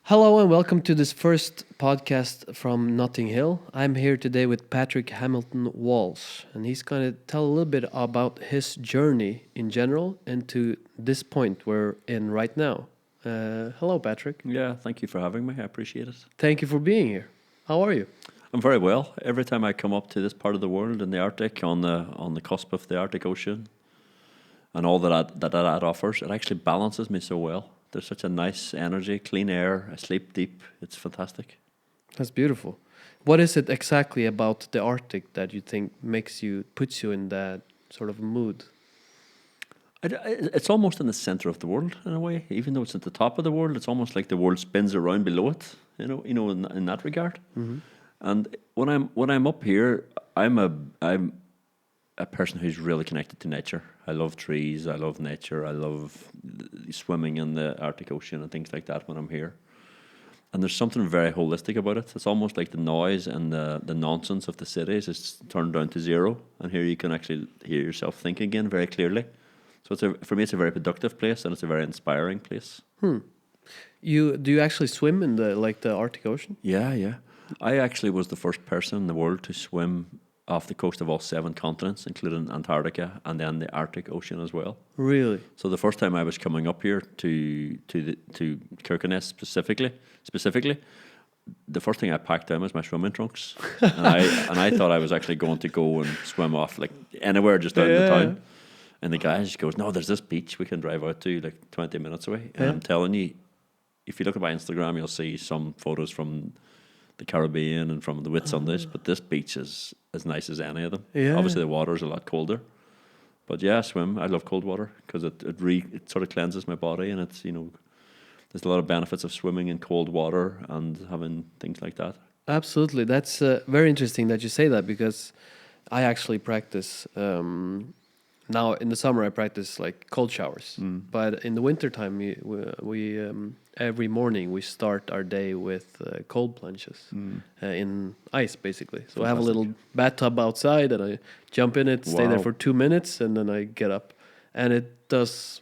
Hello and welcome to this first podcast from Notting Hill. I'm here today with Patrick Hamilton Walsh, and he's going to tell a little bit about his journey in general and to this point we're in right now. Hello, Patrick. Yeah, thank you for having me. I appreciate it. Thank you for being here. How are you? I'm very well. Every time I come up to this part of the world in the Arctic, on the cusp of the Arctic Ocean, and all that offers, it actually balances me so well. There's such a nice energy, clean air. I sleep deep. It's fantastic. That's beautiful. What is it exactly about the Arctic that you think puts you in that sort of mood? It's almost in the center of the world in a way. Even though it's at the top of the world, it's almost like the world spins around below it. In that regard. Mm-hmm. And when I'm up here, I'm a person who's really connected to nature. I love trees, I love nature, I love swimming in the Arctic Ocean and things like that when I'm here. And there's something very holistic about it. It's almost like the noise and the nonsense of the cities is turned down to zero. And here you can actually hear yourself think again very clearly. So for me, it's a very productive place and it's a very inspiring place. Do you actually swim in the Arctic Ocean? Yeah. I actually was the first person in the world to swim off the coast of all 7 continents, including Antarctica and then the Arctic Ocean as well. Really? So the first time I was coming up here to Kirkenes specifically, the first thing I packed down was my swimming trunks, and I thought I was actually going to go and swim off like anywhere just out in the town. And the guy just goes, "No, there's this beach we can drive out to like 20 minutes away." And I'm telling you, if you look at my Instagram, you'll see some photos from the Caribbean and from the Whitsundays, but this beach is as nice as any of them. Yeah. Obviously, the water is a lot colder, but yeah, I swim. I love cold water because it sort of cleanses my body, and it's there's a lot of benefits of swimming in cold water and having things like that. Absolutely. That's very interesting that you say that because I actually practice. Now in the summer I practice like cold showers, but in the wintertime we every morning we start our day with cold plunges in ice basically. So I have a little bathtub outside and I jump in it, stay there for 2 minutes, and then I get up, and it does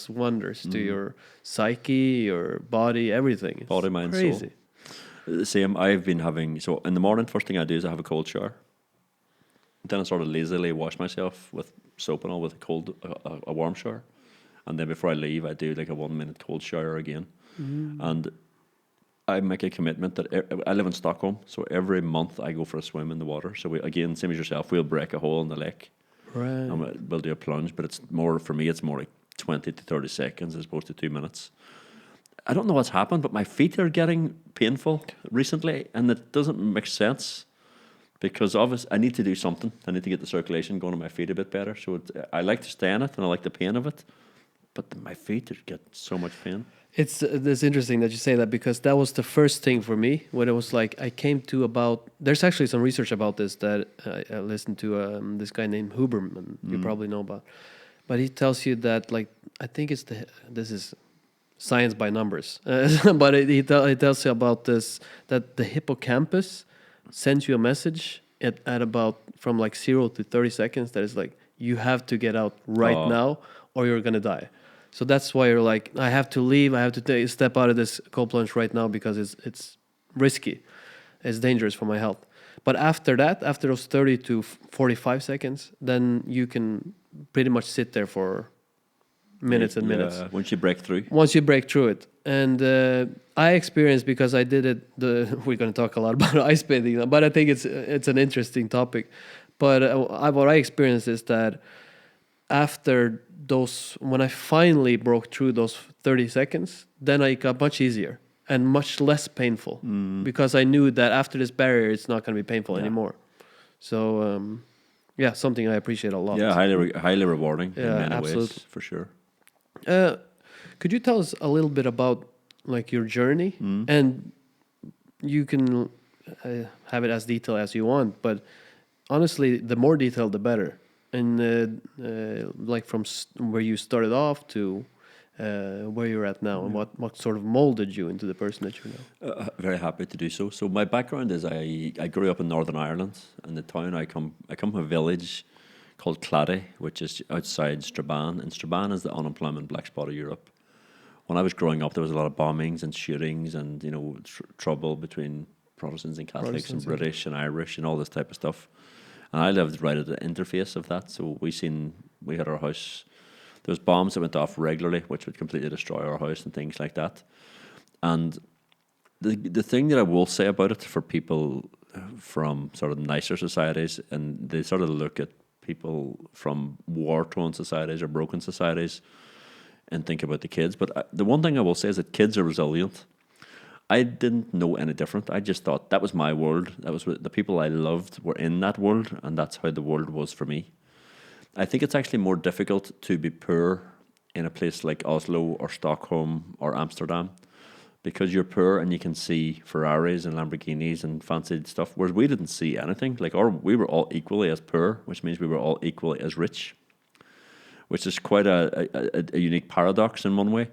wonders to your psyche, your body, everything. It's Body, mind, crazy. soul. The same. I've been having, so in the morning, first thing I do is I have a cold shower. Then I sort of lazily wash myself with soap and all with a warm shower. And then before I leave, I do like a 1 minute cold shower again. And I make a commitment that I live in Stockholm, so every month I go for a swim in the water. So again, same as yourself, we'll break a hole in the lake. Right. And we'll do a plunge, but it's more like 20 to 30 seconds as opposed to 2 minutes. I don't know what's happened, but my feet are getting painful recently, and it doesn't make sense. Because obviously I need to do something. I need to get the circulation going on my feet a bit better. So I like to stay in it, and I like the pain of it. But my feet get so much pain. It's interesting that you say that because that was the first thing for me when it was like I came to about. There's actually some research about this that I listened to this guy named Huberman. You probably know about, but he tells you that like I think this is science by numbers, but he tells you about this that the hippocampus sends you a message at about from like 0 to 30 seconds that is like you have to get out right now or you're gonna die. So that's why you're like, I have to leave, I have to step out of this cold plunge right now because it's risky, it's dangerous for my health. But after those 30 to 45 seconds, then you can pretty much sit there for minutes and minutes. Once you break through it. And I experienced, because I did it, we're going to talk a lot about ice bathing now, but I think it's an interesting topic. But what I experienced is that after when I finally broke through those 30 seconds, then I got much easier and much less painful because I knew that after this barrier, it's not going to be painful anymore. So, something I appreciate a lot. Yeah, highly rewarding in many ways, for sure. Could you tell us a little bit about like your journey? And you can have it as detailed as you want, but honestly, the more detailed, the better. And like from where you started off to where you're at now, and what sort of molded you into the person that you're now. Very happy to do so. So my background is I grew up in Northern Ireland, and the town I come from a village called Clady, which is outside Strabane, and Strabane is the unemployment black spot of Europe. when I was growing up, there was a lot of bombings and shootings and, you know, trouble between Protestants and Catholics and British and Irish and all this type of stuff. And I lived right at the interface of that. So we had our house, there was bombs that went off regularly, which would completely destroy our house and things like that. And the thing that I will say about it for people from sort of nicer societies, and they sort of look at people from war-torn societies or broken societies and think about the kids. But the one thing I will say is that kids are resilient. I didn't know any different. I just thought that was my world. That was what the people I loved were in that world, and that's how the world was for me. I think it's actually more difficult to be poor in a place like Oslo or Stockholm or Amsterdam, because you're poor and you can see Ferraris and Lamborghinis and fancy stuff, whereas we didn't see anything. We were all equally as poor, which means we were all equally as rich, which is quite a unique paradox in one way.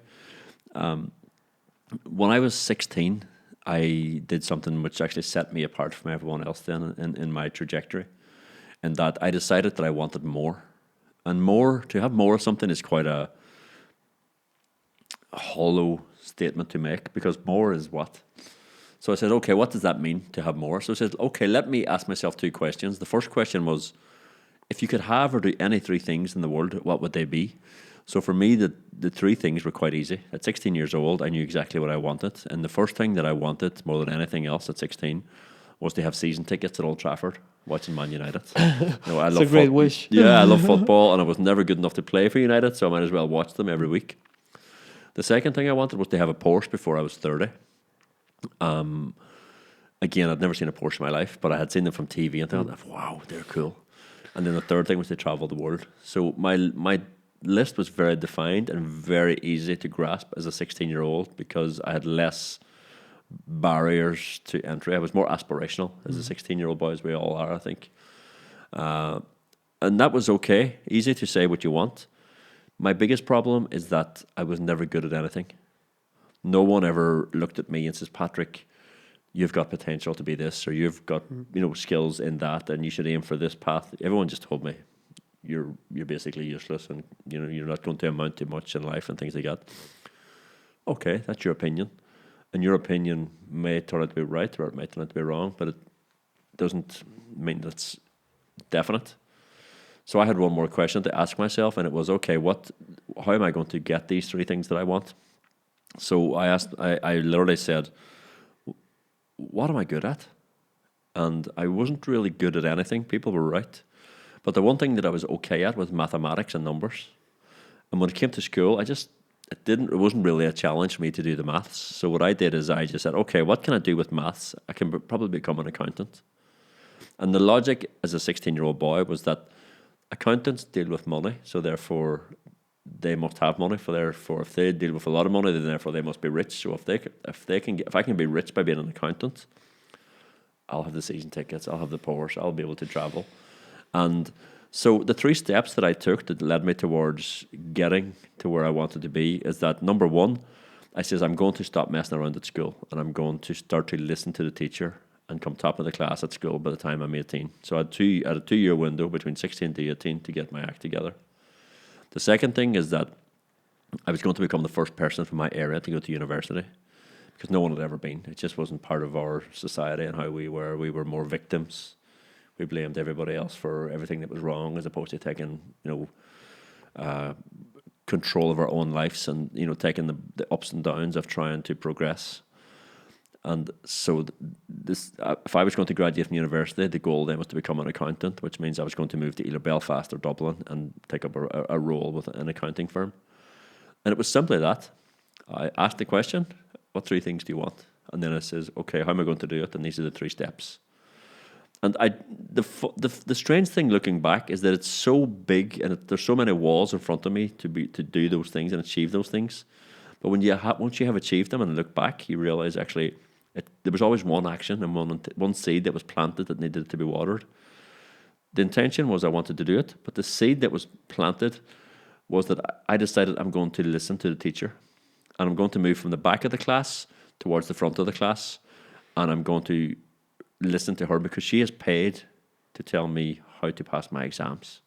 When I was 16, I did something which actually set me apart from everyone else then in my trajectory, and that I decided that I wanted more. And to have more of something is quite a hollow statement to make, because more is what? So I said, okay, what does that mean to have more? So I said, okay, let me ask myself two questions. The first question was, if you could have or do any three things in the world, what would they be? So for me, the three things were quite easy. At 16 years old, I knew exactly what I wanted. And the first thing that I wanted more than anything else at 16 was to have season tickets at Old Trafford, watching Man United. It's a great wish. Yeah, I love football, and I was never good enough to play for United, so I might as well watch them every week. The second thing I wanted was to have a Porsche before I was 30. Again, I'd never seen a Porsche in my life, but I had seen them from TV and thought, wow, they're cool. And then the third thing was to travel the world. So my list was very defined and very easy to grasp as a 16-year-old, because I had less barriers to entry. I was more aspirational as a 16-year-old boy, as we all are, I think. And that was okay, easy to say what you want. My biggest problem is that I was never good at anything. No one ever looked at me and says, Patrick, you've got potential to be this, or you've got skills in that, and you should aim for this path. Everyone just told me, you're basically useless, and you're not going to amount to much in life and things like that. Okay, that's your opinion, and your opinion may turn out to be right, or it may turn out to be wrong, but it doesn't mean that's definite. So I had one more question to ask myself, and it was, okay, how am I going to get these three things that I want? So I literally said, what am I good at? And I wasn't really good at anything. People were right. But the one thing that I was okay at was mathematics and numbers. And when it came to school, it wasn't really a challenge for me to do the maths. So what I did is I just said, okay, what can I do with maths? I can probably become an accountant. And the logic as a 16-year-old boy was that accountants deal with money, so therefore they must have money. Therefore, if they deal with a lot of money, then therefore they must be rich. So if I can be rich by being an accountant, I'll have the season tickets, I'll have the Porsche, I'll be able to travel. And so the three steps that I took that led me towards getting to where I wanted to be is that, number one, I says I'm going to stop messing around at school, and I'm going to start to listen to the teacher and come top of the class at school by the time I'm 18. So I had a 2-year window between 16 to 18 to get my act together. The second thing is that I was going to become the first person from my area to go to university, because no one had ever been. It just wasn't part of our society and how we were. We were more victims. We blamed everybody else for everything that was wrong, as opposed to taking, control of our own lives and, taking the ups and downs of trying to progress. And so if I was going to graduate from university, the goal then was to become an accountant, which means I was going to move to either Belfast or Dublin and take up a role with an accounting firm. And it was simply that. I asked the question, what three things do you want? And then it says, okay, how am I going to do it? And these are the three steps. And the strange thing looking back is that it's so big, and there's so many walls in front of me to do those things and achieve those things. But when once you have achieved them and look back, you realize actually there was always one action and one seed that was planted that needed to be watered. The intention was I wanted to do it, but the seed that was planted was that I decided I'm going to listen to the teacher, and I'm going to move from the back of the class towards the front of the class, and I'm going to listen to her because she has paid to tell me how to pass my exams.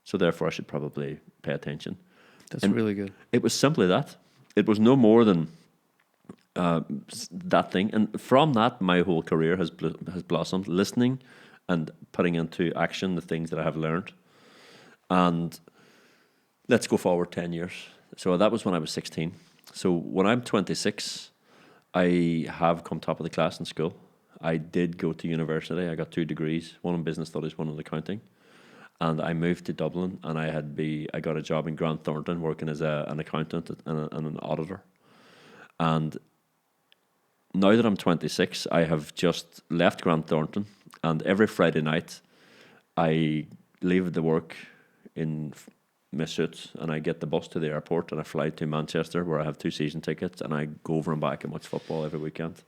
So therefore I should probably pay attention. That's really good. It was simply that. it was no more than that thing. And from that, my whole career has blossomed, listening and putting into action the things that I have learned. And let's go forward 10 years. So that was when I was 16. So when I'm 26, I have come top of the class in school. I did go to university. I got 2 degrees, one in business studies, one in accounting. And I moved to Dublin, and I got a job in Grant Thornton working as an accountant and an auditor. And now that I'm 26, I have just left Grant Thornton, and every Friday night I leave the work in my suit, and I get the bus to the airport, and I fly to Manchester, where I have 2 season tickets, and I go over and back and watch football every weekend.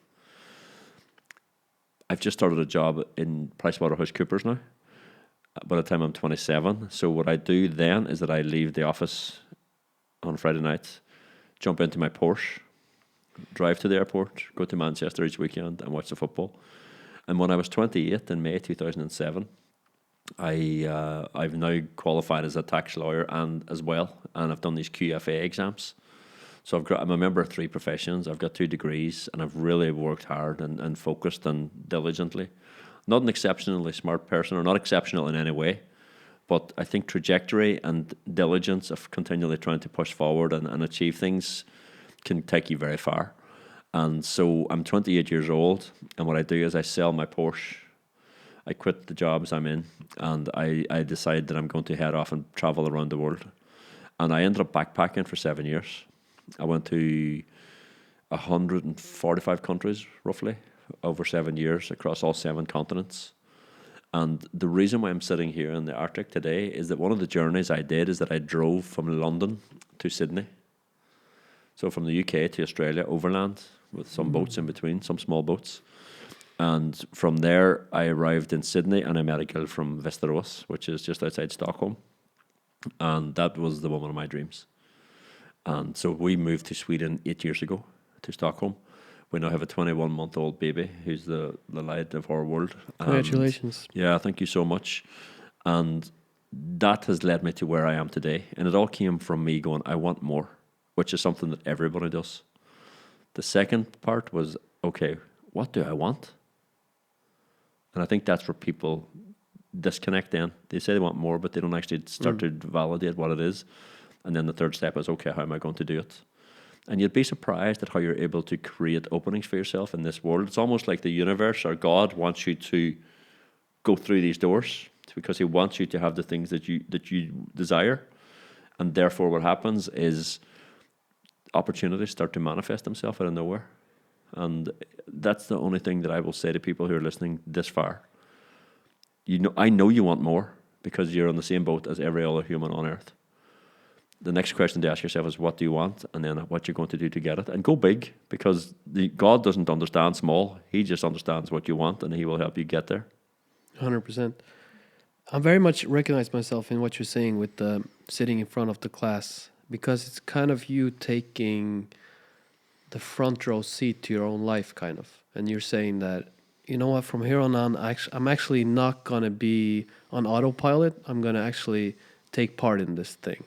I've just started a job in PricewaterhouseCoopers now, by the time I'm 27. So what I do then is that I leave the office on Friday night, jump into my Porsche, drive to the airport, go to Manchester each weekend and watch the football. And when I was 28 in May 2007, I've now qualified as a tax lawyer and as well, and I've done these QFA exams. So I'm a member of 3 professions. I've got 2 degrees, and I've really worked hard and focused and diligently. Not an exceptionally smart person, or not exceptional in any way, but I think trajectory and diligence of continually trying to push forward and achieve things can take you very far. And so I'm 28 years old, and what I do is I sell my Porsche. I quit the jobs I'm in, and I decide that I'm going to head off and travel around the world. And I ended up backpacking for 7 years. I went to 145 countries, roughly, over 7 years across all 7 continents. And the reason why I'm sitting here in the Arctic today is that one of the journeys I did is that I drove from London to Sydney. So from the UK to Australia, overland, with some boats in between, some small boats. And from there, I arrived in Sydney, and I met a girl from Västerås, which is just outside Stockholm. And that was the woman of my dreams. And so we moved to Sweden 8 years ago, to Stockholm. We now have a 21-month-old baby who's the light of our world. Congratulations. Yeah, thank you so much. And that has led me to where I am today. And it all came from me going, I want more, which is something that everybody does. The second part was, okay, what do I want? And I think that's where people disconnect then. They say they want more, but they don't actually start to validate what it is. And then the third step is, okay, how am I going to do it? And you'd be surprised at how you're able to create openings for yourself in this world. It's almost like the universe or God wants you to go through these doors because he wants you to have the things that you desire. And therefore what happens is opportunities start to manifest themselves out of nowhere. And that's the only thing that I will say to people who are listening this far. I know you want more because you're on the same boat as every other human on earth. The next question to ask yourself is, what do you want? And then what you're going to do to get it. And go big, because God doesn't understand small. He just understands what you want, and he will help you get there. 100%. I very much recognize myself in what you're saying with sitting in front of the class, because it's kind of you taking the front row seat to your own life, kind of. And you're saying that, you know what, from here on, I'm actually not going to be on autopilot. I'm going to actually take part in this thing.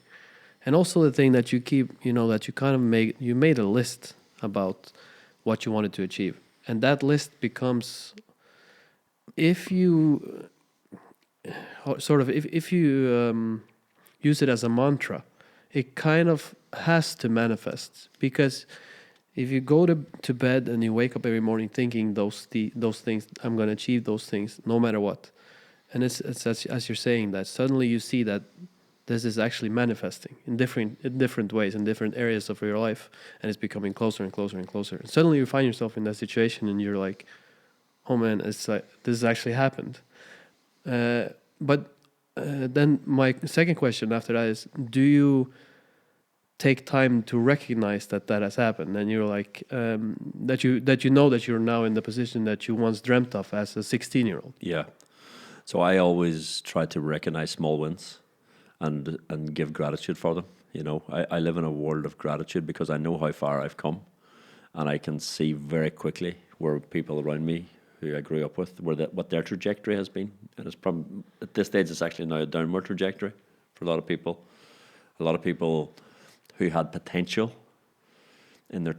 And also the thing that you keep, that you kind of made a list about what you wanted to achieve. And that list becomes, if you use it as a mantra, it kind of has to manifest. Because if you go to bed and you wake up every morning thinking those things, I'm going to achieve those things no matter what. And it's as you're saying that, suddenly you see that this is actually manifesting in different ways, in different areas of your life, and it's becoming closer and closer and closer. And suddenly you find yourself in that situation, and you're like, "Oh man, it's like this has actually happened." But then my second question after that is: do you take time to recognize that has happened, and you're like that you know that you're now in the position that you once dreamt of as a 16-year-old? Yeah. So I always try to recognize small wins and give gratitude for them. I live in a world of gratitude because I know how far I've come, and I can see very quickly where people around me who I grew up with, what their trajectory has been. And it's probably, at this stage, it's actually now a downward trajectory for a lot of people. A lot of people who had potential in their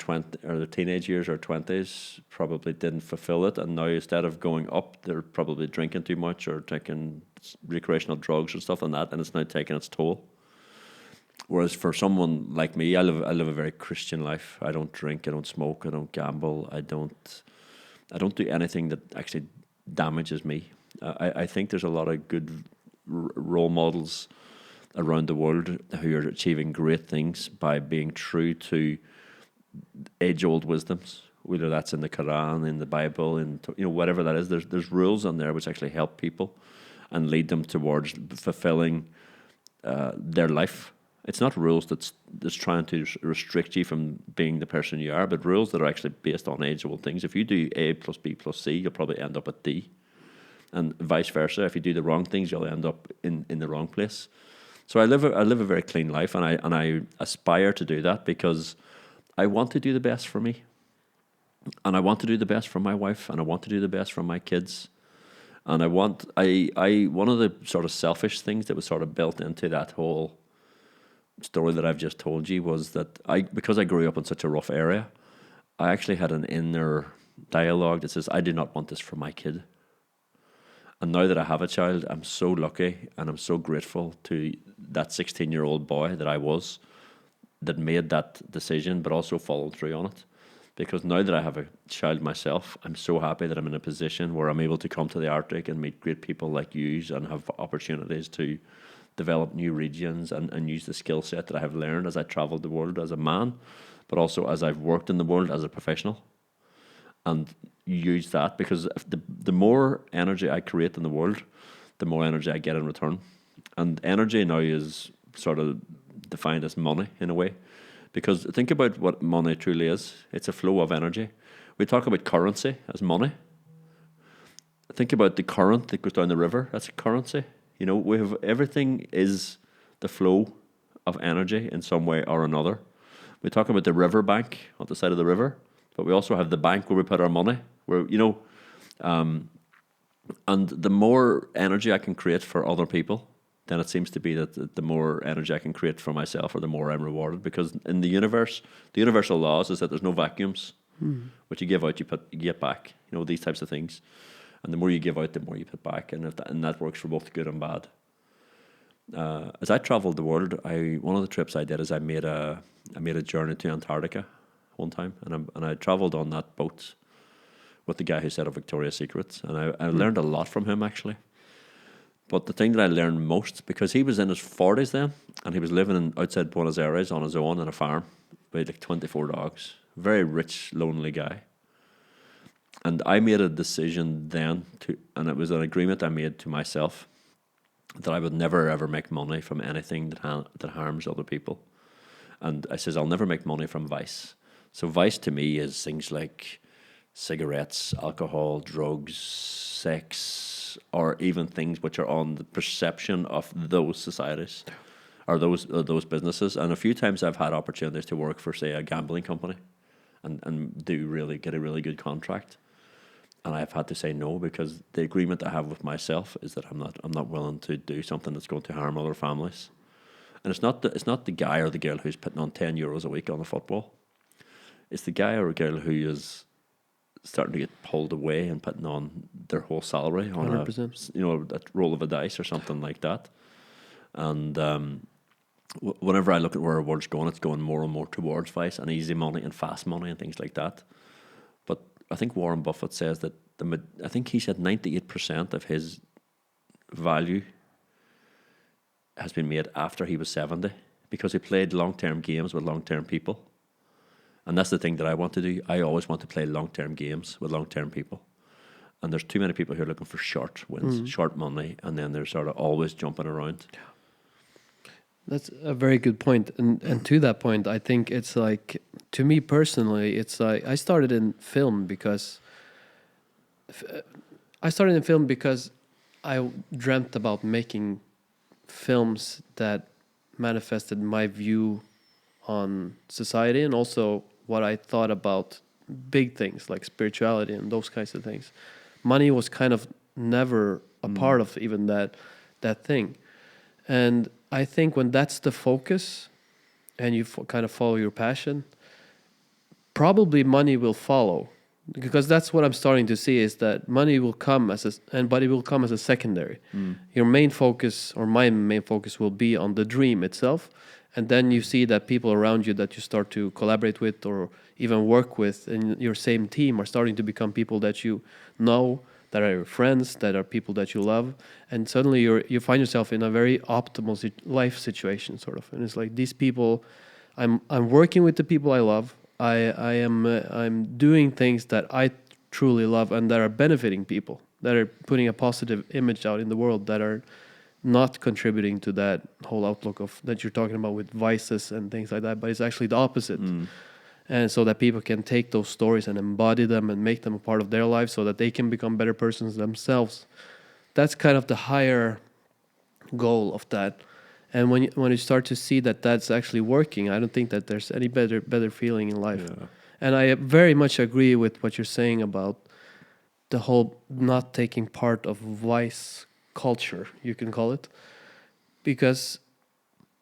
teenage years or 20s probably didn't fulfill it, and now instead of going up, they're probably drinking too much or taking recreational drugs and stuff like that, and it's now taking its toll. Whereas for someone like me, I live a very Christian life. I don't drink, I don't smoke, I don't gamble, I don't do anything that actually damages me. I think there's a lot of good role models around the world who are achieving great things by being true to age-old wisdoms, whether that's in the Quran, in the Bible, in whatever that is. There's rules on there which actually help people and lead them towards fulfilling their life. It's not rules that's trying to restrict you from being the person you are, but rules that are actually based on age-old things. If you do A plus B plus C, you'll probably end up at D, and vice versa. If you do the wrong things, you'll end up in the wrong place. So I live a very clean life, and I aspire to do that because I want to do the best for me, and I want to do the best for my wife, and I want to do the best for my kids, and I one of the sort of selfish things that was sort of built into that whole story that I've just told you was that because I grew up in such a rough area, I actually had an inner dialogue that says I do not want this for my kid. And now that I have a child, I'm so lucky and I'm so grateful to that 16-year-old boy that I was that made that decision, but also followed through on it. Because now that I have a child myself, I'm so happy that I'm in a position where I'm able to come to the Arctic and meet great people like you and have opportunities to develop new regions and use the skill set that I have learned as I traveled the world as a man, but also as I've worked in the world as a professional. And use that, because the more energy I create in the world, the more energy I get in return. And energy now is sort of defined as money in a way, because think about what money truly is. It's a flow of energy. We talk about currency as money. Think about the current that goes down the river. That's a currency. We have everything is the flow of energy in some way or another. We talk about the river bank on the side of the river, but we also have the bank where we put our money. And the more energy I can create for other people, then it seems to be that the more energy I can create for myself, or the more I'm rewarded. Because in the universe, the universal laws is that there's no vacuums. What you give out, you get back. These types of things. And the more you give out, the more you put back, and that works for both good and bad. As I traveled the world, one of the trips I did is I made a journey to Antarctica one time, and I traveled on that boat with the guy who set up Victoria's Secret, and I learned a lot from him actually. But the thing that I learned most, because he was in his 40s then, and he was living outside Buenos Aires on his own on a farm with like 24 dogs, very rich, lonely guy. And I made a decision then and it was an agreement I made to myself that I would never ever make money from anything that harms other people. And I says I'll never make money from vice. So vice to me is things like cigarettes, alcohol, drugs, sex, or even things which are on the perception of those societies or those businesses. And a few times I've had opportunities to work for, say, a gambling company and get a really good contract. And I've had to say no, because the agreement I have with myself is that I'm not willing to do something that's going to harm other families. And it's not the guy or the girl who's putting on €10 a week on the football. It's the guy or girl who is starting to get pulled away and putting on their whole salary on 100%. A roll of a dice or something like that. And whenever I look at where our world's going, it's going more and more towards vice and easy money and fast money and things like that. But I think Warren Buffett says that I think he said 98% of his value has been made after he was 70, because he played long-term games with long-term people. And that's the thing that I want to do. I always want to play long-term games with long-term people. And there's too many people who are looking for short wins, short money, and then they're sort of always jumping around. That's a very good point. And to that point, I think it's like, to me personally, it's like I started in film because I dreamt about making films that manifested my view on society and also what I thought about big things like spirituality and those kinds of things. Money was kind of never a part of even that thing. And I think when that's the focus and you kind of follow your passion, probably money will follow, because that's what I'm starting to see, is that money will come but it will come as a secondary. Your main focus, or my main focus, will be on the dream itself, and then you see that people around you that you start to collaborate with or even work with in your same team are starting to become people that you know, that are your friends, that are people that you love, and suddenly you find yourself in a very optimal life situation, sort of. And it's like, these people, I'm working with the people I love. I'm doing things that I truly love and that are benefiting people, that are putting a positive image out in the world, that are not contributing to that whole outlook of that you're talking about with vices and things like that, but it's actually the opposite. And so that people can take those stories and embody them and make them a part of their lives so that they can become better persons themselves. That's kind of the higher goal of that. And when you start to see that that's actually working, I don't think that there's any better feeling in life. Yeah. And I very much agree with what you're saying about the whole not taking part of vice culture, you can call it, because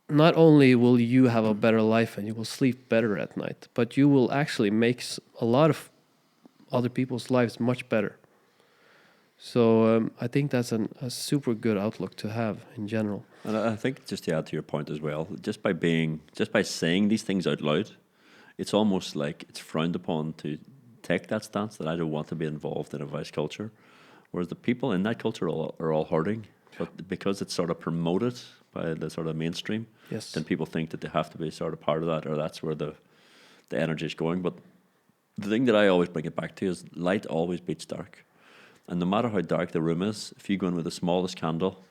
not only will you have a better life and you will sleep better at night, but you will actually make a lot of other people's lives much better. So I think that's a super good outlook to have in general. And I think, just to add to your point as well, just by saying these things out loud, it's almost like it's frowned upon to take that stance that I don't want to be involved in a vice culture, whereas the people in that culture are all hurting. But because it's sort of promoted by the sort of mainstream, Yes. then people think that they have to be sort of part of that, or that's where the energy is going. But the thing that I always bring it back to is light always beats dark. And no matter how dark the room is, if you go in with the smallest candle,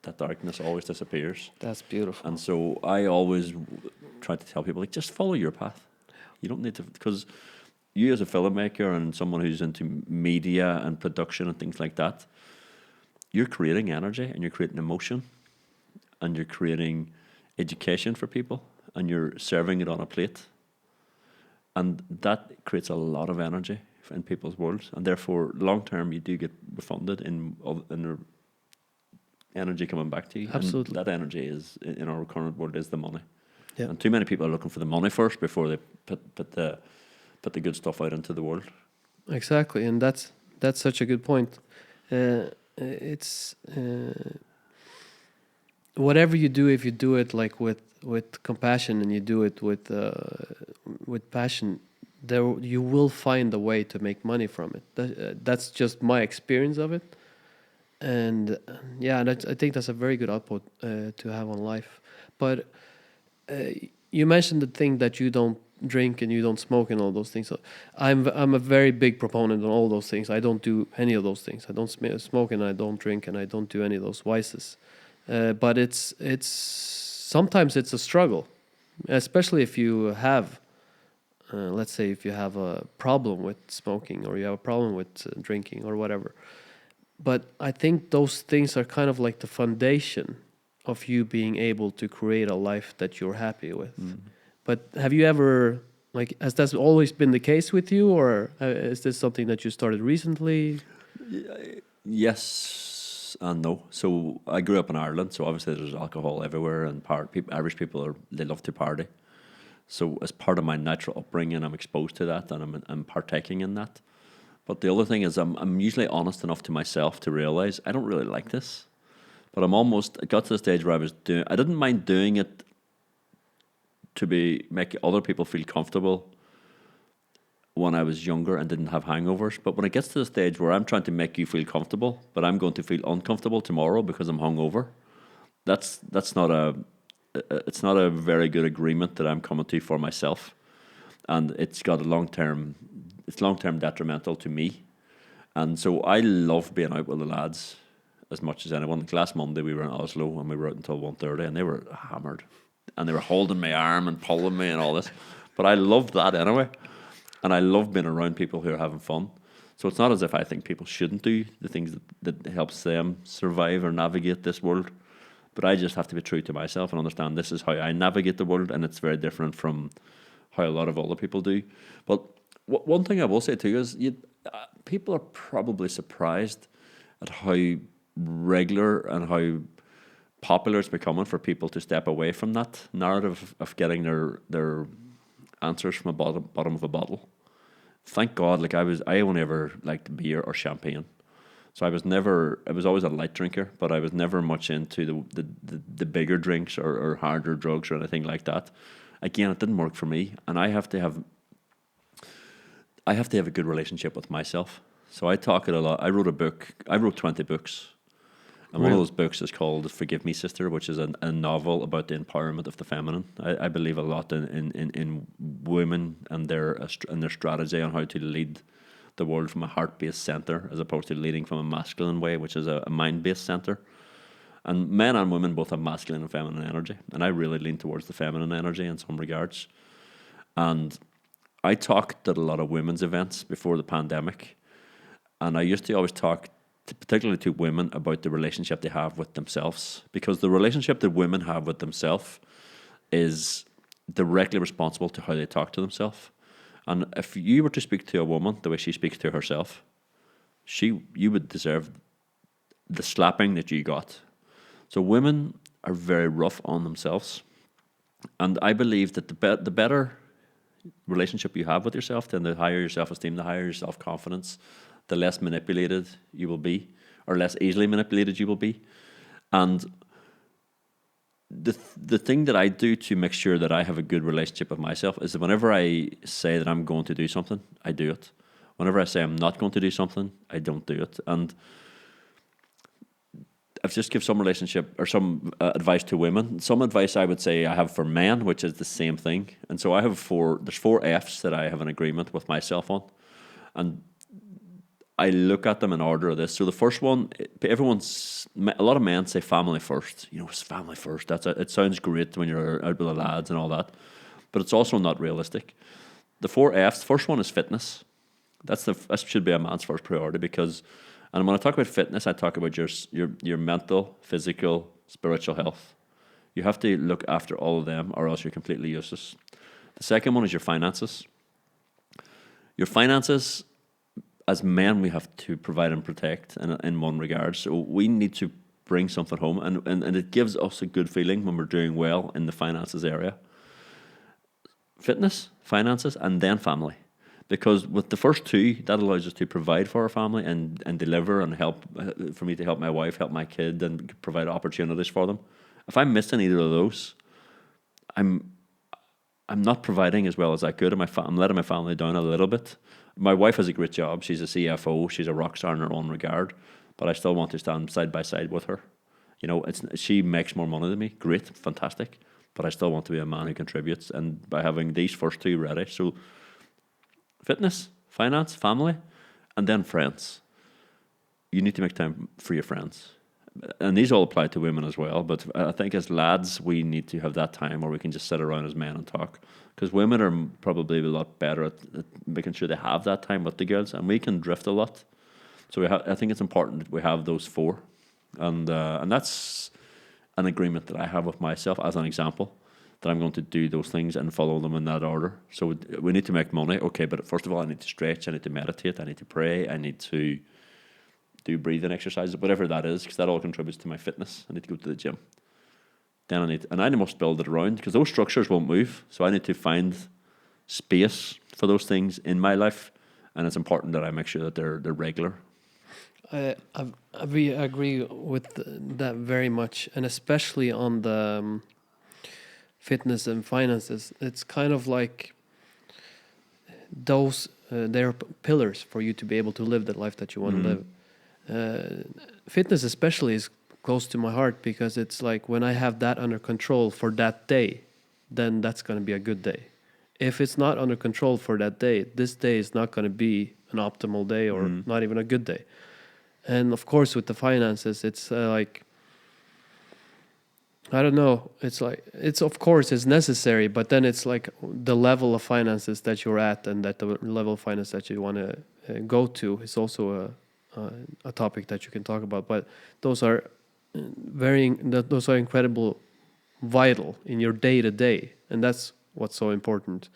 that darkness always disappears. That's beautiful. And so I always try to tell people, like, just follow your path. You don't need to, because you as a filmmaker and someone who's into media and production and things like that, you're creating energy and you're creating emotion and you're creating education for people and you're serving it on a plate. And that creates a lot of energy in people's worlds, and therefore long term you do get refunded in the energy coming back to you. Absolutely. And that energy is, in our current world, is the money. Yeah. And too many people are looking for the money first before they put the good stuff out into the world. Exactly, and that's such a good point. It's whatever you do, if you do it like with compassion and you do it with passion, there you will find a way to make money from it. That's just my experience of it, and yeah, I think that's a very good output to have on life. But you mentioned the thing that you don't drink and you don't smoke and all those things. So I'm a very big proponent on all those things. I don't do any of those things. I don't smoke and I don't drink and I don't do any of those vices. But it's sometimes it's a struggle, especially if you have. Let's say if you have a problem with smoking or you have a problem with drinking or whatever. But I think those things are kind of like the foundation of you being able to create a life that you're happy with. But have you ever, like, has that always been the case with you, or is this something that you started recently? Yes and no. So I grew up in Ireland, so obviously there's alcohol everywhere, and Irish people they love to party. So as part of my natural upbringing, I'm exposed to that, and I'm partaking in that. But the other thing is, I'm usually honest enough to myself to realize I don't really like this. But I got to the stage where I didn't mind doing it to make other people feel comfortable when I was younger and didn't have hangovers. But when it gets to the stage where I'm trying to make you feel comfortable, but I'm going to feel uncomfortable tomorrow because I'm hungover, that's not it's not a very good agreement that I'm coming to for myself, and it's got long-term detrimental to me. And so I love being out with the lads as much as anyone. Like last Monday we were in Oslo and we were out until 1:30 and they were hammered and they were holding my arm and pulling me and all this, but I loved that anyway, and I love being around people who are having fun. So it's not as if I think people shouldn't do the things that helps them survive or navigate this world. But I just have to be true to myself and understand this is how I navigate the world, and it's very different from how a lot of other people do. But one thing I will say too is people are probably surprised at how regular and how popular it's becoming for people to step away from that narrative of getting their answers from a bottom of a bottle. Thank God, like I only ever liked beer or champagne. So I was always a light drinker, but I was never much into the bigger drinks or harder drugs or anything like that. Again, it didn't work for me, and I have to have a good relationship with myself. So I talk it a lot. I wrote 20 books. And one of those books is called Forgive Me, Sister, which is a novel about the empowerment of the feminine. I believe a lot in women and their strategy on how to lead the world from a heart-based center as opposed to leading from a masculine way, which is a mind-based center. And men and women both have masculine and feminine energy. And I really lean towards the feminine energy in some regards. And I talked at a lot of women's events before the pandemic. And I used to always talk particularly to women about the relationship they have with themselves, because the relationship that women have with themselves is directly responsible to how they talk to themselves. And if you were to speak to a woman the way she speaks to herself, you would deserve the slapping that you got. So women are very rough on themselves, and I believe that the better relationship you have with yourself, then the higher your self-esteem, the higher your self-confidence, the less manipulated you will be, or less easily manipulated you will be. And the thing that I do to make sure that I have a good relationship with myself is that whenever I say that I'm going to do something, I do it. Whenever I say I'm not going to do something, I don't do it. And I've just give some relationship or some advice to women. Some advice I would say I have for men, which is the same thing. And so there's 4 F's that I have an agreement with myself on. And I look at them in order of this. So the first one, a lot of men say family first. It's family first. It sounds great when you're out with the lads and all that, but it's also not realistic. The 4 F's. First one is fitness. That should be a man's first priority and when I talk about fitness, I talk about your mental, physical, spiritual health. You have to look after all of them, or else you're completely useless. The second one is your finances. Your finances. As men, we have to provide and protect in one regard. So we need to bring something home, and it gives us a good feeling when we're doing well in the finances area. Fitness, finances, and then family. Because with the first 2, that allows us to provide for our family and deliver and help, for me to help my wife, help my kid, and provide opportunities for them. If I'm missing either of those, I'm not providing as well as I could, and I'm letting my family down a little bit. My wife has a great job. She's a CFO. She's a rock star in her own regard, but I still want to stand side by side with her. She makes more money than me. Great, fantastic. But I still want to be a man who contributes, and by having these first 2 ready. So fitness, finance, family, and then friends. You need to make time for your friends. And these all apply to women as well, but I think as lads, we need to have that time where we can just sit around as men and talk. Because women are probably a lot better at making sure they have that time with the girls, and we can drift a lot. So I think it's important that we have those 4. And that's an agreement that I have with myself as an example, that I'm going to do those things and follow them in that order. So we need to make money, okay, but first of all, I need to stretch, I need to meditate, I need to pray, I need to do breathing exercises, whatever that is, because that all contributes to my fitness. I need to go to the gym. Then I must build it around, because those structures won't move. So I need to find space for those things in my life, and it's important that I make sure that they're regular. I agree with that very much, and especially on the fitness and finances. It's kind of like those they're pillars for you to be able to live the life that you want to live. Fitness especially is close to my heart, because it's like when I have that under control for that day, then that's going to be a good day. If it's not under control for that day, this day is not going to be an optimal day, or not even a good day. And of course, with the finances, it's like, I don't know. It's like, of course it's necessary, but then it's like the level of finances that you're at, and that the level of finance that you want to go to is also a topic that you can talk about. But those are those are incredible, vital in your day to day, and that's what's so important.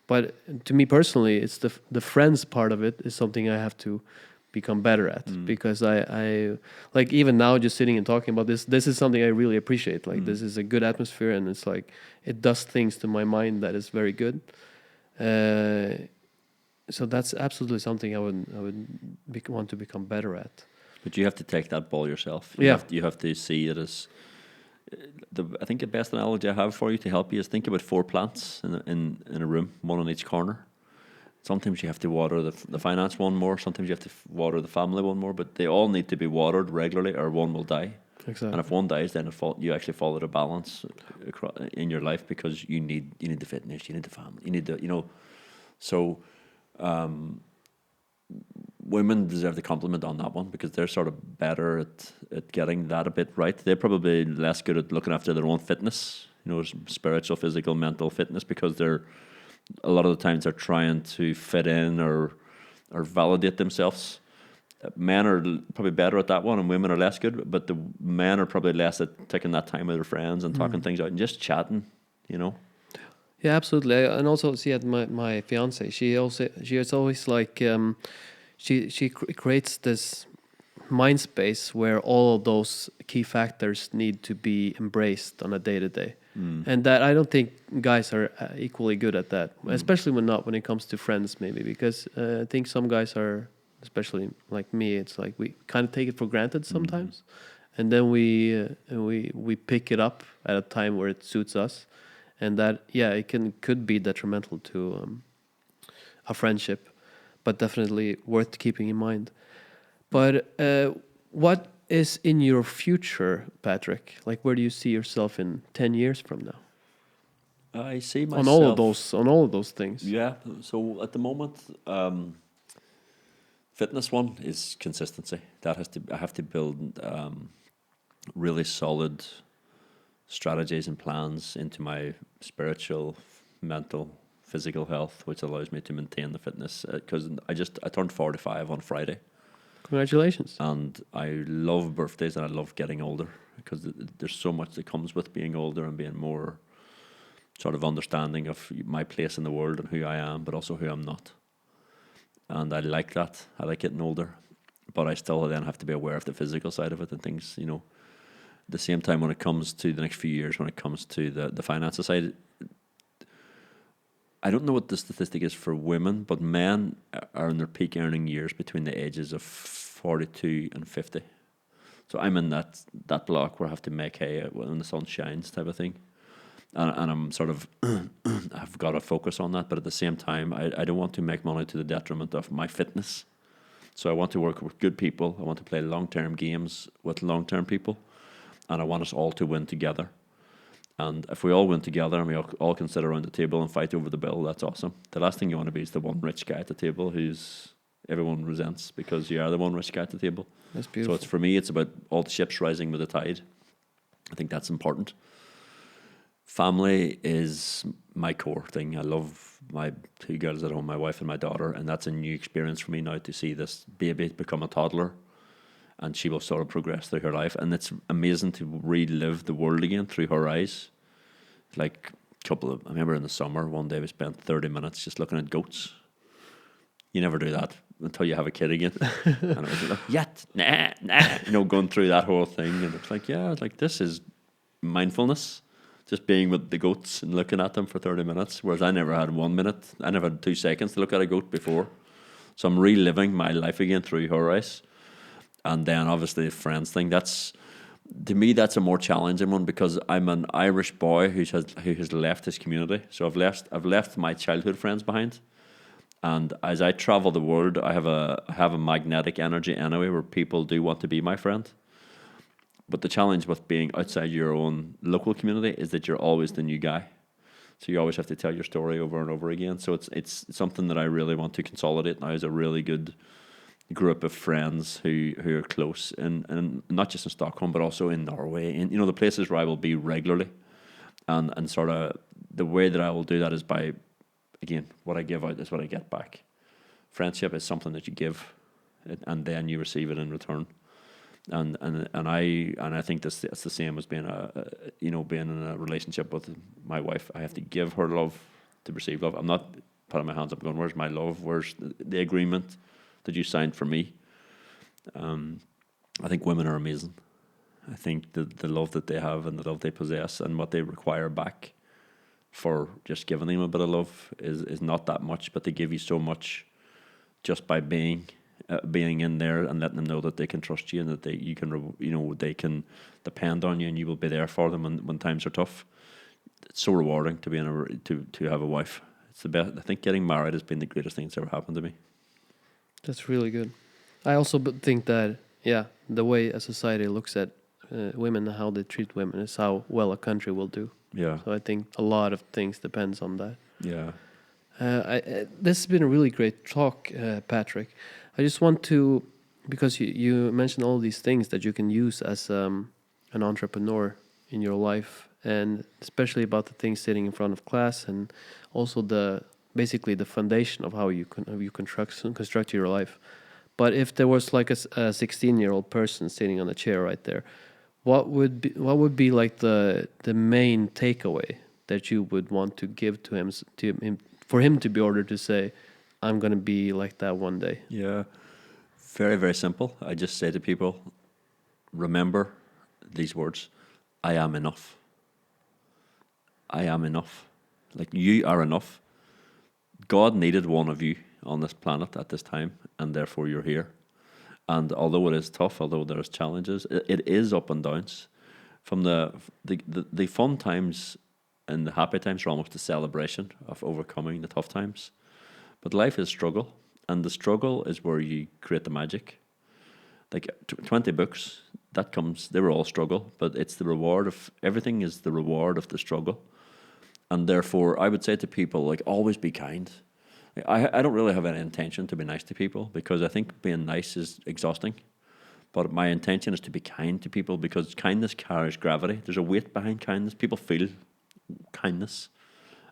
But to me personally, it's the friends part of it is something I have to become better at, because I like, even now just sitting and talking about this is something I really appreciate. Like this is a good atmosphere, and it's like it does things to my mind that is very good. So that's absolutely something I would want to become better at. But you have to take that ball yourself. Yeah. You have to see it as I think the best analogy I have for you to help you is think about 4 plants in a room, one on each corner. Sometimes you have to water the finance one more. Sometimes you have to water the family one more. But they all need to be watered regularly, or one will die. Exactly. And if one dies, then you actually fall out of balance in your life, because you need the fitness, you need the family, you need the So women deserve the compliment on that one, because they're sort of better at getting that a bit right. They're probably less good at looking after their own fitness, spiritual, physical, mental fitness, because a lot of the times they're trying to fit in or validate themselves. Men are probably better at that one, and women are less good. But the men are probably less at taking that time with their friends and talking things out and just chatting. Yeah, absolutely. And also, see, at my fiance, she is always like she creates this mind space where all of those key factors need to be embraced on a day-to-day. And that I don't think guys are equally good at that, especially when it comes to friends, maybe, because I think some guys are, especially like me, it's like we kind of take it for granted sometimes, and then we pick it up at a time where it suits us, and that it could be detrimental to a friendship, but definitely worth keeping in mind. But what is in your future, Patrick? Like, where do you see yourself in 10 years from now? I see myself on all of those things. Yeah. So at the moment, fitness one is consistency. I have to build really solid strategies and plans into my spiritual, mental, physical health, which allows me to maintain the fitness. Because I turned 45 on Friday. Congratulations. And I love birthdays, and I love getting older, because there's so much that comes with being older and being more sort of understanding of my place in the world and who I am, but also who I'm not. And I like that. I like getting older. But I still then have to be aware of the physical side of it and things, At the same time, when it comes to the next few years, when it comes to the finances side, I don't know what the statistic is for women, but men are in their peak earning years between the ages of 42 and 50. So I'm in that block where I have to make hay when the sun shines, type of thing. And I'm sort of, I've got to focus on that. But at the same time, I don't want to make money to the detriment of my fitness. So I want to work with good people. I want to play long-term games with long-term people. And I want us all to win together. And if we all win together and we all can sit around the table and fight over the bill, that's awesome. The last thing you want to be is the one rich guy at the table who's everyone resents because you are the one rich guy at the table. That's beautiful. So for me, it's about all the ships rising with the tide. I think that's important. Family is my core thing. I love my 2 girls at home, my wife and my daughter, and that's a new experience for me now to see this baby become a toddler, and she will sort of progress through her life, and it's amazing to relive the world again through her eyes. Like I remember in the summer, one day we spent 30 minutes just looking at goats. You never do that until you have a kid again. And it was like, nah, going through that whole thing, and it's like, this is mindfulness. Just being with the goats and looking at them for 30 minutes, whereas I never had 1 minute. I never had 2 seconds to look at a goat before. So I'm reliving my life again through her eyes. And then obviously the friends thing, to me that's a more challenging one, because I'm an Irish boy who has left his community. So I've left my childhood friends behind. And as I travel the world, I have a magnetic energy anyway, where people do want to be my friend. But the challenge with being outside your own local community is that you're always the new guy. So you always have to tell your story over and over again. So it's something that I really want to consolidate now as a really good group of friends who are close, and not just in Stockholm, but also in Norway, in the places where I will be regularly. And sort of the way that I will do that is by, again, what I give out is what I get back. Friendship is something that you give, and then you receive it in return. And I think it's the same as being being in a relationship with my wife. I have to give her love to receive love. I'm not putting my hands up going, where's my love? Where's the agreement that you signed for me? I think women are amazing. I think the love that they have and the love they possess and what they require back for just giving them a bit of love is not that much, but they give you so much just by being in there and letting them know that they can trust you and that they can depend on you and you will be there for them when times are tough. It's so rewarding to be to have a wife. It's the best. I think getting married has been the greatest thing that's ever happened to me. That's really good. I also think that, the way a society looks at women and how they treat women is how well a country will do. Yeah. So I think a lot of things depends on that. Yeah. This has been a really great talk, Patrick. I just want to, because you mentioned all these things that you can use as an entrepreneur in your life, and especially about the things sitting in front of class, and also basically the foundation of how you construct your life. But if there was like a 16-year-old person sitting on a chair right there, what would be like the main takeaway that you would want to give to him for him to be ordered to say, I'm going to be like that one day? Yeah. Very, very simple. I just say to people, remember these words: I am enough. I am enough. Like, you are enough. God needed one of you on this planet at this time, and therefore you're here. And although it is tough, although there's challenges, it is up and downs. From the fun times and the happy times are almost a celebration of overcoming the tough times. But life is struggle, and the struggle is where you create the magic. Like 20 books, they were all struggle, but it's the reward of, everything is the reward of the struggle. And therefore, I would say to people, like, always be kind. I don't really have any intention to be nice to people, because I think being nice is exhausting. But my intention is to be kind to people, because kindness carries gravity. There's a weight behind kindness. People feel kindness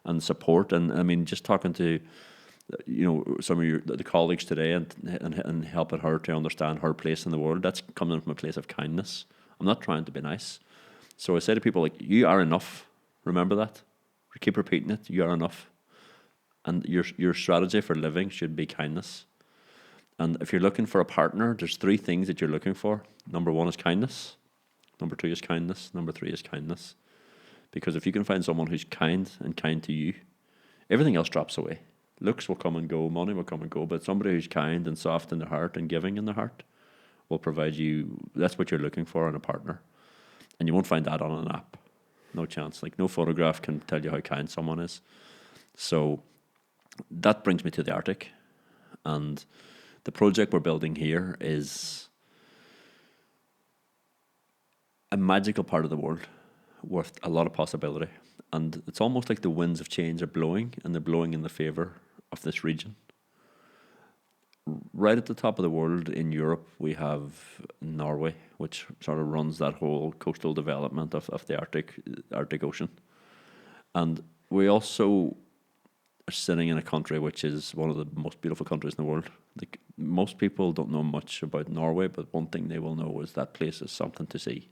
and support. And I mean, just talking to some of the colleagues today and helping her to understand her place in the world, that's coming from a place of kindness. I'm not trying to be nice. So I say to people, like, you are enough. Remember that. Keep repeating it. You are enough. And your strategy for living should be kindness. And if you're looking for a partner, there's 3 things that you're looking for. Number 1 is kindness. Number 2 is kindness. Number 3 is kindness. Because if you can find someone who's kind and kind to you, everything else drops away. Looks will come and go, money will come and go, but somebody who's kind and soft in their heart and giving in their heart will provide you, that's what you're looking for in a partner. And you won't find that on an app. No chance. Like, no photograph can tell you how kind someone is. So that brings me to the Arctic. And the project we're building here is a magical part of the world with a lot of possibility. And it's almost like the winds of change are blowing, and they're blowing in the favour of this region. Right at the top of the world in Europe, we have Norway, which sort of runs that whole coastal development of the Arctic Ocean. And we also are sitting in a country which is one of the most beautiful countries in the world. Like, most people don't know much about Norway, but one thing they will know is that place is something to see.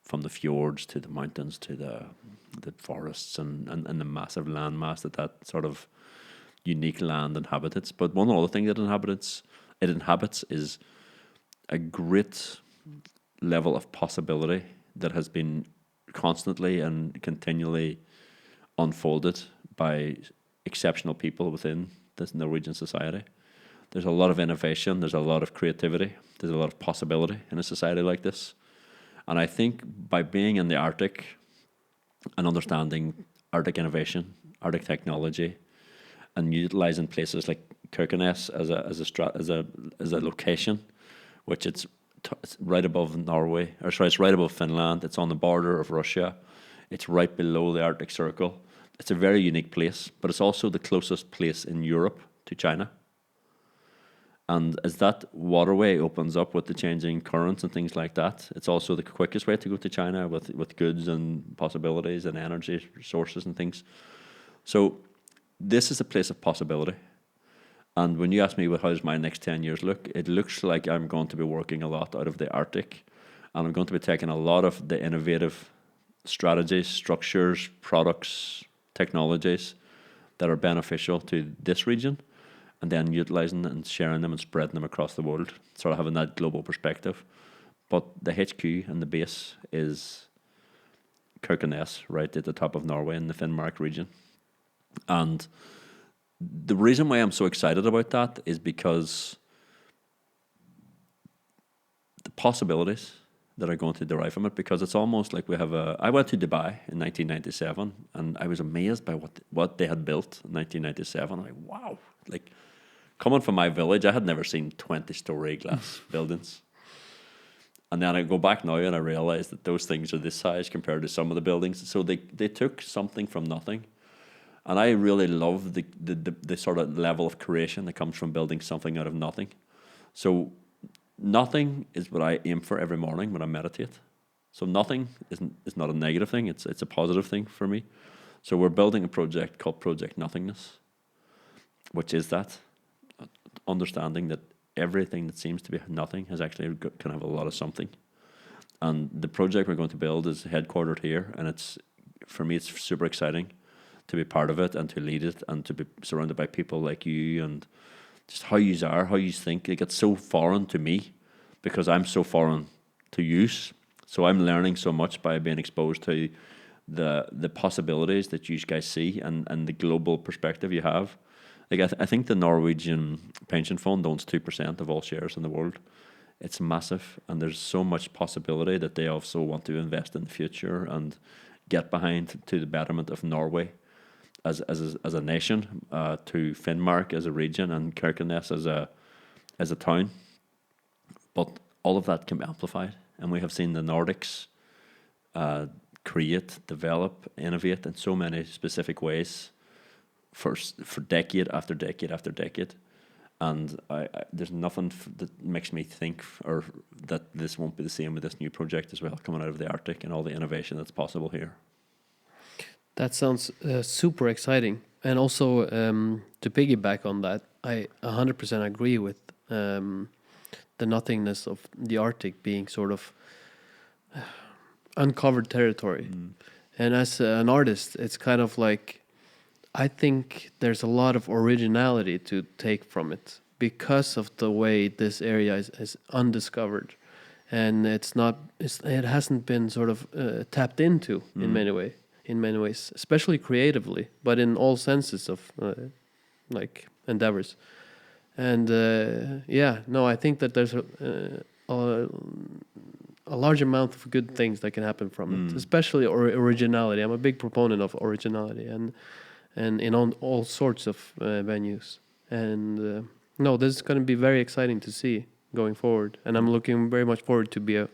From the fjords to the mountains to the forests and the massive landmass that sort of unique land inhabits. But one other thing that it inhabits is a great level of possibility that has been constantly and continually unfolded by exceptional people within this Norwegian society. There's a lot of innovation, there's a lot of creativity, there's a lot of possibility in a society like this. And I think by being in the Arctic and understanding Arctic innovation, Arctic technology, and utilizing places like Kirkenes as a location, which it's right above Norway, it's right above Finland. It's on the border of Russia. It's right below the Arctic Circle. It's a very unique place, but it's also the closest place in Europe to China. And as that waterway opens up with the changing currents and things like that, it's also the quickest way to go to China with goods and possibilities and energy sources and things. So this is a place of possibility. And when you ask me, well, how does my next 10 years look? It looks like I'm going to be working a lot out of the Arctic. And I'm going to be taking a lot of the innovative strategies, structures, products, technologies that are beneficial to this region, and then utilising and sharing them and spreading them across the world, sort of having that global perspective. But the HQ and the base is Kirkenes, right at the top of Norway in the Finnmark region. And the reason why I'm so excited about that is because the possibilities that are going to derive from it, because it's almost like we have I went to Dubai in 1997 and I was amazed by what they had built in 1997. I'm like, wow, like coming from my village, I had never seen 20-story glass buildings. And then I go back now and I realize that those things are this size compared to some of the buildings. So they took something from nothing. And I really love the sort of level of creation that comes from building something out of nothing. So nothing is what I aim for every morning when I meditate. So nothing is not a negative thing. It's a positive thing for me. So we're building a project called Project Nothingness, which is that understanding that everything that seems to be nothing has actually can have a lot of something. And the project we're going to build is headquartered here, and for me it's super exciting to be part of it and to lead it and to be surrounded by people like you and just how you think. It gets so foreign to me because I'm so foreign to use. So I'm learning so much by being exposed to the possibilities that you guys see and the global perspective you have. Like I think the Norwegian pension fund owns 2% of all shares in the world. It's massive, and there's so much possibility that they also want to invest in the future and get behind to the betterment of Norway as a nation, to Finnmark as a region, and Kirkenes as a town. But all of that can be amplified, and we have seen the Nordics create, develop, innovate in so many specific ways for decade after decade after decade. And there's nothing that makes me think or that this won't be the same with this new project as well, coming out of the Arctic and all the innovation that's possible here. That sounds super exciting. And also, to piggyback on that, I 100% agree with the nothingness of the Arctic being sort of uncovered territory. And as an artist, it's kind of like, I think there's a lot of originality to take from it because of the way this area is undiscovered, and it hasn't been sort of tapped into in many ways, especially creatively, but in all senses of like endeavors. And I think that there's a large amount of good things that can happen from it, especially originality. I'm a big proponent of originality and in all sorts of venues. And this is going to be very exciting to see going forward. And I'm looking very much forward to be a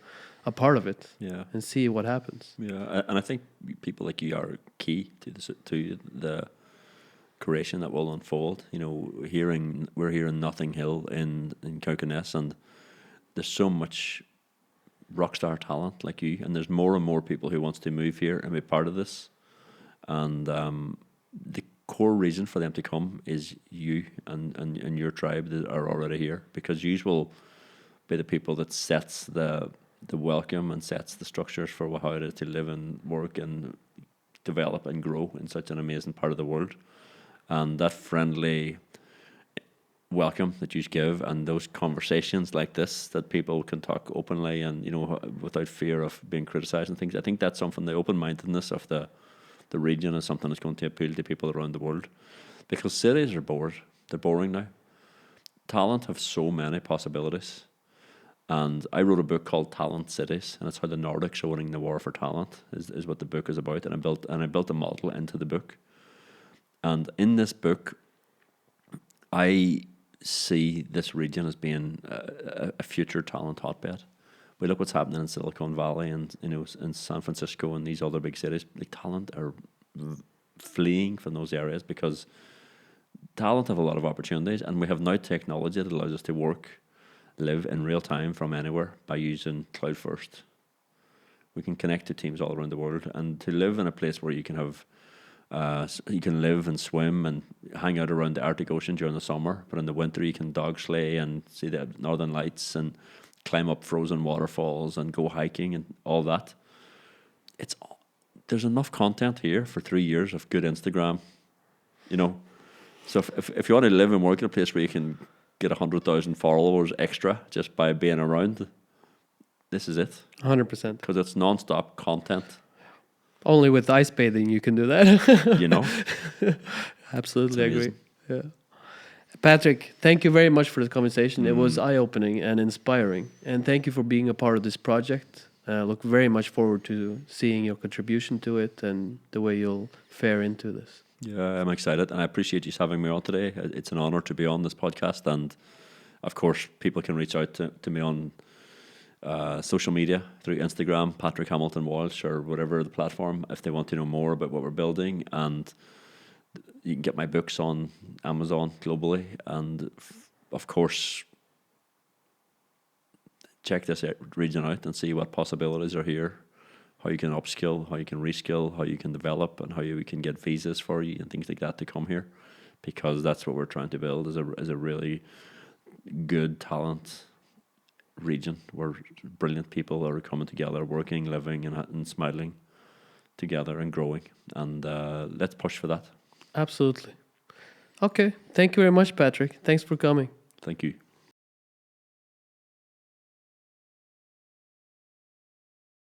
part of it, and see what happens. Yeah, and I think people like you are key to the creation that will unfold. You know, we're here in Notting Hill in Kirkenes, and there's so much rockstar talent like you, and there's more and more people who wants to move here and be part of this. And the core reason for them to come is you and your tribe that are already here, because you will be the people that sets the welcome and sets the structures for how it is to live and work and develop and grow in such an amazing part of the world. And that friendly welcome that you give, and those conversations like this that people can talk openly and, you know, without fear of being criticized and things. I think that's something, the open-mindedness of the region is something that's going to appeal to people around the world, because cities are bored. They're boring now. Talent have so many possibilities. And I wrote a book called Talent Cities, and it's how the Nordics are winning the war for talent is what the book is about. And I built a model into the book. And in this book, I see this region as being a future talent hotbed. We look what's happening in Silicon Valley and, you know, in San Francisco and these other big cities. The talent are fleeing from those areas because talent have a lot of opportunities, and we have now technology that allows us to live in real time from anywhere by using cloud first. We can connect to teams all around the world, and to live in a place where you can have you can live and swim and hang out around the Arctic Ocean during the summer, but in the winter you can dog sleigh and see the northern lights and climb up frozen waterfalls and go hiking and all that. There's enough content here for 3 years of good Instagram, you know. So if you want to live and work in a place where you can get 100,000 followers extra just by being around, this is it. 100%. Because it's non-stop content. Only with ice bathing you can do that. You know, Absolutely It's agree. amazing. Yeah. Patrick, thank you very much for the conversation. It Mm. was eye-opening and inspiring. And thank you for being a part of this project. I look very much forward to seeing your contribution to it and the way you'll fare into this. Yeah, I'm excited, and I appreciate you having me on today. It's an honor to be on this podcast, and of course, people can reach out to me on social media through Instagram, Patrick Hamilton Walsh, or whatever the platform, if they want to know more about what we're building. And you can get my books on Amazon globally, and of course, check this region out and see what possibilities are here, how you can upskill, how you can reskill, how you can develop, and how you can get visas for you and things like that to come here, because that's what we're trying to build is a really good talent region where brilliant people are coming together, working, living, and smiling together and growing. And let's push for that. Absolutely. Okay. Thank you very much, Patrick. Thanks for coming. Thank you.